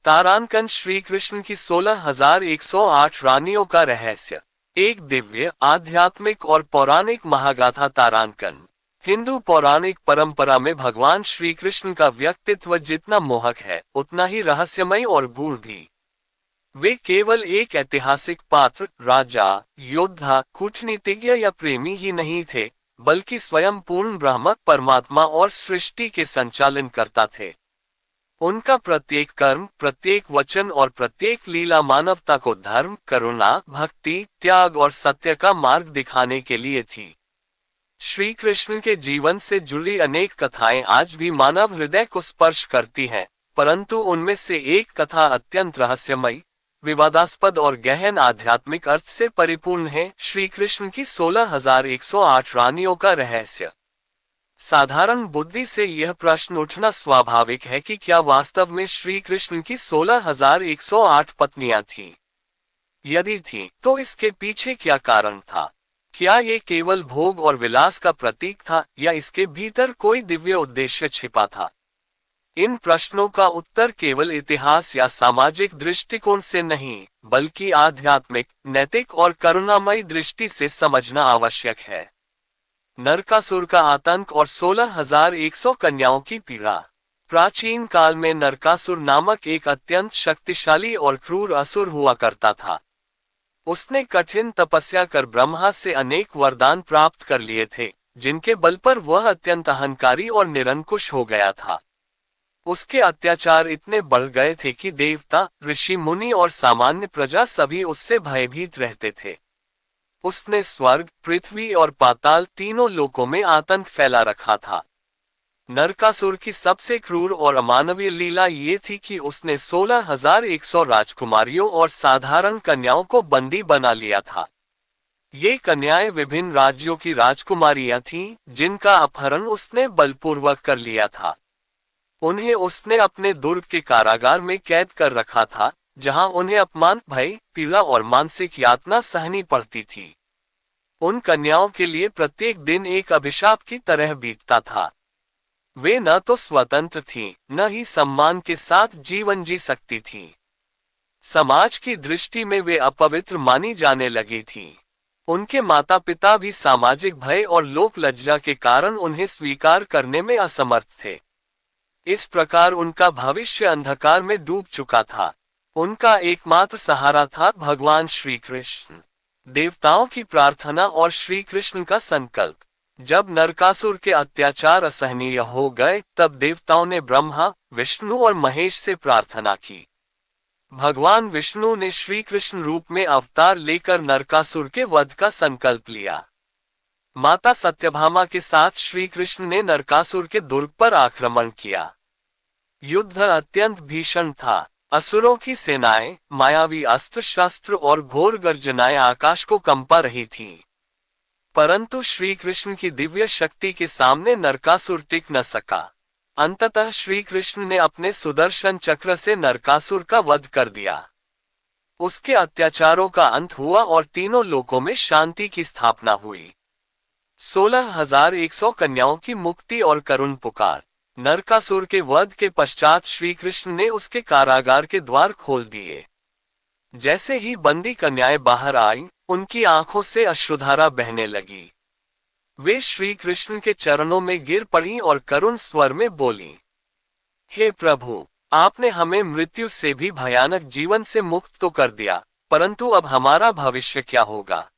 तारांकन श्री कृष्ण की 16,108 रानियों का रहस्य। एक दिव्य, आध्यात्मिक और पौराणिक महागाथा। तारांकन हिंदू पौराणिक परंपरा में भगवान श्री कृष्ण का व्यक्तित्व जितना मोहक है, उतना ही रहस्यमय और गूढ़ भी। वे केवल एक ऐतिहासिक पात्र, राजा, योद्धा, कूटनीतिज्ञ या प्रेमी ही नहीं थे, बल्कि स्वयं पूर्ण ब्रह्म, परमात्मा और सृष्टि के संचालन करता थे। उनका प्रत्येक कर्म, प्रत्येक वचन और प्रत्येक लीला मानवता को धर्म, करुणा, भक्ति, त्याग और सत्य का मार्ग दिखाने के लिए थी। श्री कृष्ण के जीवन से जुड़ी अनेक कथाएं आज भी मानव हृदय को स्पर्श करती हैं, परंतु उनमें से एक कथा अत्यंत रहस्यमयी, विवादास्पद और गहन आध्यात्मिक अर्थ से परिपूर्ण है। श्री कृष्ण की 16,108 रानियों का रहस्य। साधारण बुद्धि से यह प्रश्न उठना स्वाभाविक है कि क्या वास्तव में श्री कृष्ण की 16,108 पत्नियां थीं? यदि थीं, तो इसके पीछे क्या कारण था? क्या ये केवल भोग और विलास का प्रतीक था, या इसके भीतर कोई दिव्य उद्देश्य छिपा था? इन प्रश्नों का उत्तर केवल इतिहास या सामाजिक दृष्टिकोण से नहीं, बल्कि आध्यात्मिक, नैतिक और करुणामयी दृष्टि से समझना आवश्यक है। नरकासुर का आतंक और 16,100 कन्याओं की पीड़ा। प्राचीन काल में नरकासुर नामक एक अत्यंत शक्तिशाली और क्रूर असुर हुआ करता था। उसने कठिन तपस्या कर ब्रह्मा से अनेक वरदान प्राप्त कर लिए थे, जिनके बल पर वह अत्यंत अहंकारी और निरंकुश हो गया था। उसके अत्याचार इतने बढ़ गए थे कि देवता, ऋषि मुनि और सामान्य प्रजा सभी उससे भयभीत रहते थे। उसने स्वर्ग, पृथ्वी और पाताल तीनों लोकों में आतंक फैला रखा था। नरकासुर की सबसे क्रूर और अमानवीय लीला ये थी कि उसने 16,100 राजकुमारियों और साधारण कन्याओं को बंदी बना लिया था। ये कन्याएं विभिन्न राज्यों की राजकुमारियां थीं, जिनका अपहरण उसने बलपूर्वक कर लिया था। उन्हें उसने अपने दुर्ग के कारागार में कैद कर रखा था, जहां उन्हें अपमान, भय, पीड़ा और मानसिक यातना सहनी पड़ती थी। उन कन्याओं के लिए प्रत्येक दिन एक अभिशाप की तरह बीतता था। वे न तो स्वतंत्र थीं, न ही सम्मान के साथ जीवन जी सकती थीं। समाज की दृष्टि में वे अपवित्र मानी जाने लगी थीं। उनके माता पिता भी सामाजिक भय और लोक लज्जा के कारण उन्हें स्वीकार करने में असमर्थ थे। इस प्रकार उनका भविष्य अंधकार में डूब चुका था। उनका एकमात्र सहारा था भगवान श्री कृष्ण, देवताओं की प्रार्थना और श्री कृष्ण का संकल्प। जब नरकासुर के अत्याचार असहनीय हो गए, तब देवताओं ने ब्रह्मा, विष्णु और महेश से प्रार्थना की। भगवान विष्णु ने श्री कृष्ण रूप में अवतार लेकर नरकासुर के वध का संकल्प लिया। माता सत्यभामा के साथ श्री कृष्ण ने नरकासुर के दुर्ग पर आक्रमण किया। युद्ध अत्यंत भीषण था। असुरों की सेनाएं, मायावी अस्त्र शस्त्र और घोर गर्जनाएं आकाश को कंपा रही थीं। परंतु श्री कृष्ण की दिव्य शक्ति के सामने नरकासुर टिक न सका। अंततः श्री कृष्ण ने अपने सुदर्शन चक्र से नरकासुर का वध कर दिया। उसके अत्याचारों का अंत हुआ और तीनों लोकों में शांति की स्थापना हुई। 16,100 कन्याओं की मुक्ति और करुण पुकार। नरकासुर के वध के पश्चात श्री कृष्ण ने उसके कारागार के द्वार खोल दिए। जैसे ही बंदी कन्याएं बाहर आईं, उनकी आंखों से अश्रुधारा बहने लगी। वे श्री कृष्ण के चरणों में गिर पड़ीं और करुण स्वर में बोलीं, हे प्रभु, आपने हमें मृत्यु से भी भयानक जीवन से मुक्त तो कर दिया, परंतु अब हमारा भविष्य क्या होगा?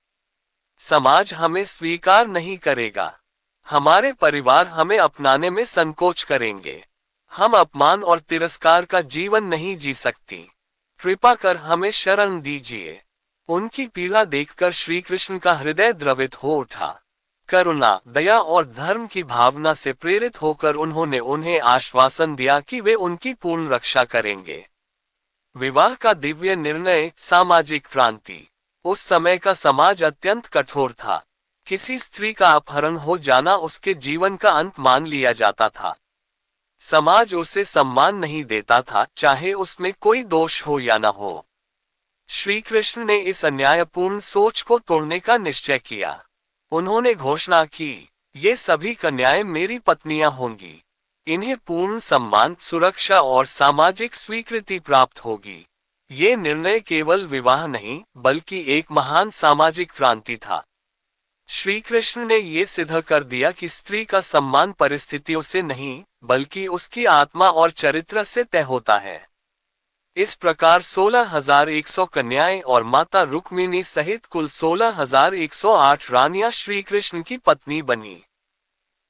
समाज हमें स्वीकार नहीं करेगा। हमारे परिवार हमें अपनाने में संकोच करेंगे। हम अपमान और तिरस्कार का जीवन नहीं जी सकती। कृपा कर हमें शरण दीजिए। उनकी पीड़ा देखकर श्री कृष्ण का हृदय द्रवित हो उठा। करुणा, दया और धर्म की भावना से प्रेरित होकर उन्होंने उन्हें आश्वासन दिया कि वे उनकी पूर्ण रक्षा करेंगे। विवाह का दिव्य निर्णय। सामाजिक क्रांति। उस समय का समाज अत्यंत कठोर था। किसी स्त्री का अपहरण हो जाना उसके जीवन का अंत मान लिया जाता था। समाज उसे सम्मान नहीं देता था, चाहे उसमें कोई दोष हो या न हो। श्री कृष्ण ने इस अन्यायपूर्ण सोच को तोड़ने का निश्चय किया। उन्होंने घोषणा की, ये सभी कन्याएं मेरी पत्नियां होंगी। इन्हें पूर्ण सम्मान, सुरक्षा और सामाजिक स्वीकृति प्राप्त होगी। ये निर्णय केवल विवाह नहीं, बल्कि एक महान सामाजिक क्रांति था। श्री कृष्ण ने ये सिद्ध कर दिया कि स्त्री का सम्मान परिस्थितियों से नहीं, बल्कि उसकी आत्मा और चरित्र से तय होता है। इस प्रकार 16,100 कन्याएं और माता रुक्मिणी सहित कुल 16,108 रानियां श्री कृष्ण की पत्नी बनी।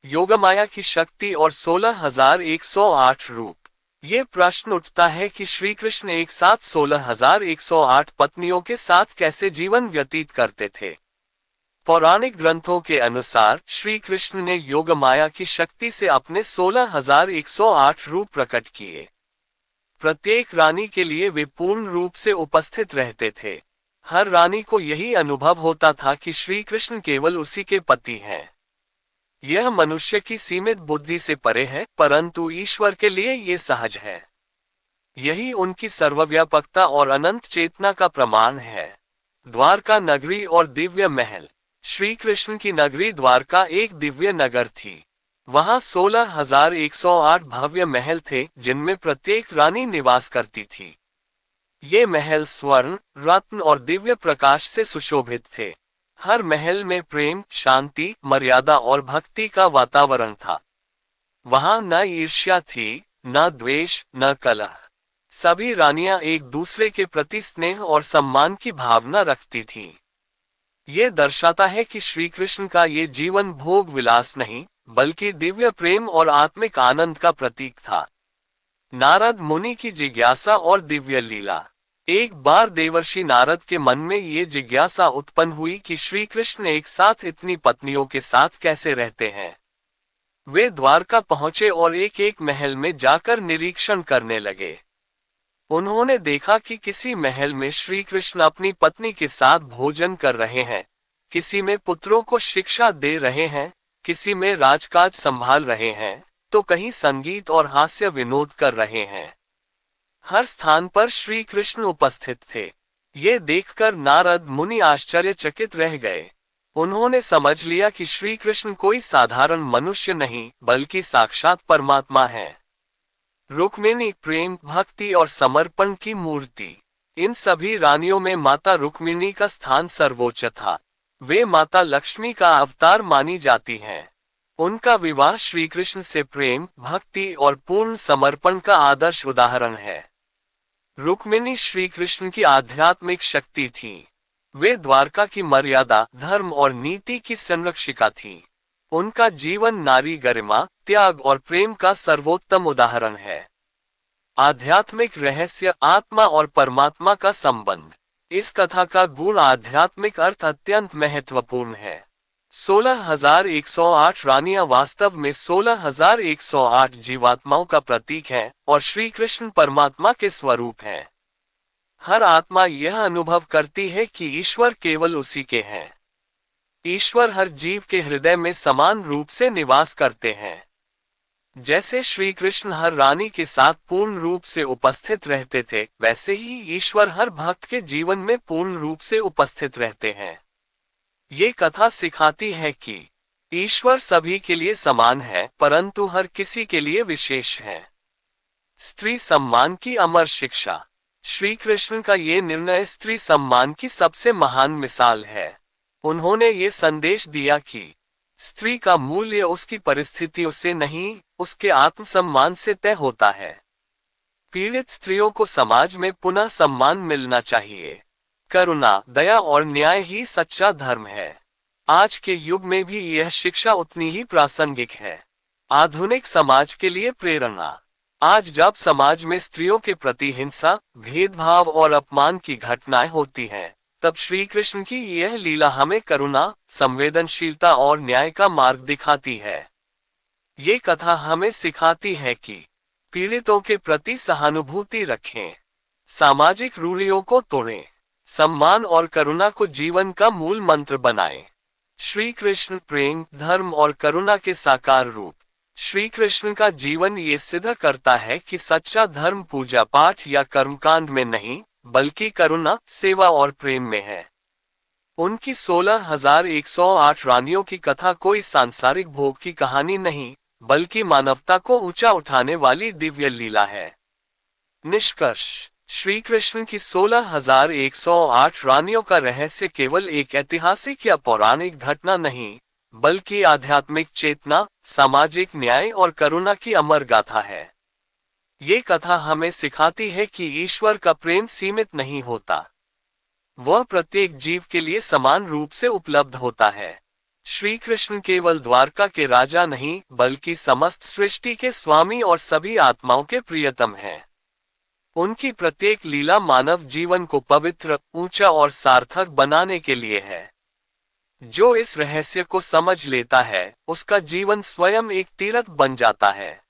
योगमाया की शक्ति और 16,108 रूप। ये प्रश्न उठता है कि श्री कृष्ण एक साथ 16,108 पत्नियों के साथ कैसे जीवन व्यतीत करते थे। पौराणिक ग्रंथों के अनुसार श्री कृष्ण ने योगमाया की शक्ति से अपने 16,108 रूप प्रकट किए। प्रत्येक रानी के लिए वे पूर्ण रूप से उपस्थित रहते थे। हर रानी को यही अनुभव होता था कि श्री कृष्ण केवल उसी के पति हैं। यह मनुष्य की सीमित बुद्धि से परे है, परंतु ईश्वर के लिए ये सहज है। यही उनकी सर्वव्यापकता और अनंत चेतना का प्रमाण है। द्वारका नगरी और दिव्य महल। श्री कृष्ण की नगरी द्वारका एक दिव्य नगर थी। वहां 16,108 भव्य महल थे, जिनमें प्रत्येक रानी निवास करती थी। ये महल स्वर्ण, रत्न और दिव्य प्रकाश से सुशोभित थे। हर महल में प्रेम, शांति, मर्यादा और भक्ति का वातावरण था। वहां न ईर्ष्या थी, न द्वेष, न कलह। सभी रानियां एक दूसरे के प्रति स्नेह और सम्मान की भावना रखती थीं। ये दर्शाता है कि श्री कृष्ण का ये जीवन भोग विलास नहीं, बल्कि दिव्य प्रेम और आत्मिक आनंद का प्रतीक था। नारद मुनि की जिज्ञासा और दिव्य लीला। एक बार देवर्षि नारद के मन में ये जिज्ञासा उत्पन्न हुई कि श्री कृष्ण एक साथ इतनी पत्नियों के साथ कैसे रहते हैं। वे द्वारका पहुंचे और एक एक महल में जाकर निरीक्षण करने लगे। उन्होंने देखा कि किसी महल में श्री कृष्ण अपनी पत्नी के साथ भोजन कर रहे हैं, किसी में पुत्रों को शिक्षा दे रहे हैं, किसी में राजकाज संभाल रहे हैं, तो कहीं संगीत और हास्य विनोद कर रहे हैं। हर स्थान पर श्री कृष्ण उपस्थित थे। ये देखकर नारद मुनि आश्चर्यचकित रह गए। उन्होंने समझ लिया कि श्री कृष्ण कोई साधारण मनुष्य नहीं, बल्कि साक्षात परमात्मा है। रुक्मिणी प्रेम, भक्ति और समर्पण की मूर्ति। इन सभी रानियों में माता रुक्मिणी का स्थान सर्वोच्च था। वे माता लक्ष्मी का अवतार मानी जाती हैं। उनका विवाह श्री कृष्ण से प्रेम, भक्ति और पूर्ण समर्पण का आदर्श उदाहरण है। रुक्मिणी श्री कृष्ण की आध्यात्मिक शक्ति थी। वे द्वारका की मर्यादा, धर्म और नीति की संरक्षिका थी। उनका जीवन नारी गरिमा, त्याग और प्रेम का सर्वोत्तम उदाहरण है। आध्यात्मिक रहस्य, आत्मा और परमात्मा का संबंध। इस कथा का गूढ़ आध्यात्मिक अर्थ अत्यंत महत्वपूर्ण है। 16,108 रानियां वास्तव में 16,108 जीवात्माओं का प्रतीक हैं और श्री कृष्ण परमात्मा के स्वरूप हैं। हर आत्मा यह अनुभव करती है कि ईश्वर केवल उसी के हैं। ईश्वर हर जीव के हृदय में समान रूप से निवास करते हैं। जैसे श्री कृष्ण हर रानी के साथ पूर्ण रूप से उपस्थित रहते थे, वैसे ही ईश्वर हर भक्त के जीवन में पूर्ण रूप से उपस्थित रहते हैं। ये कथा सिखाती है कि ईश्वर सभी के लिए समान है, परंतु हर किसी के लिए विशेष है। स्त्री सम्मान की अमर शिक्षा। श्री कृष्ण का ये निर्णय स्त्री सम्मान की सबसे महान मिसाल है। उन्होंने ये संदेश दिया कि स्त्री का मूल्य उसकी परिस्थितियों से नहीं, उसके आत्मसम्मान से तय होता है। पीड़ित स्त्रियों को समाज में पुनः सम्मान मिलना चाहिए। करुणा, दया और न्याय ही सच्चा धर्म है। आज के युग में भी यह शिक्षा उतनी ही प्रासंगिक है। आधुनिक समाज के लिए प्रेरणा। आज जब समाज में स्त्रियों के प्रति हिंसा, भेदभाव और अपमान की घटनाएं होती हैं, तब श्री कृष्ण की यह लीला हमें करुणा, संवेदनशीलता और न्याय का मार्ग दिखाती है। ये कथा हमें सिखाती है कि पीड़ितों के प्रति सहानुभूति रखें, सामाजिक रूढ़ियों को तोड़ें, सम्मान और करुणा को जीवन का मूल मंत्र बनाएं। श्री कृष्ण प्रेम, धर्म और करुणा के साकार रूप। श्री कृष्ण का जीवन ये सिद्ध करता है कि सच्चा धर्म पूजा पाठ या कर्मकांड में नहीं, बल्कि करुणा, सेवा और प्रेम में है। उनकी 16,108 रानियों की कथा कोई सांसारिक भोग की कहानी नहीं, बल्कि मानवता को ऊंचा उठाने वाली दिव्य लीला है। निष्कर्ष, श्री कृष्ण की 16,108 रानियों का रहस्य केवल एक ऐतिहासिक या पौराणिक घटना नहीं, बल्कि आध्यात्मिक चेतना, सामाजिक न्याय और करुणा की अमर गाथा है। ये कथा हमें सिखाती है कि ईश्वर का प्रेम सीमित नहीं होता। वह प्रत्येक जीव के लिए समान रूप से उपलब्ध होता है। श्री कृष्ण केवल द्वारका के राजा नहीं, बल्कि समस्त सृष्टि के स्वामी और सभी आत्माओं के प्रियतम हैं। उनकी प्रत्येक लीला मानव जीवन को पवित्र, ऊंचा और सार्थक बनाने के लिए है। जो इस रहस्य को समझ लेता है, उसका जीवन स्वयं एक तीर्थ बन जाता है।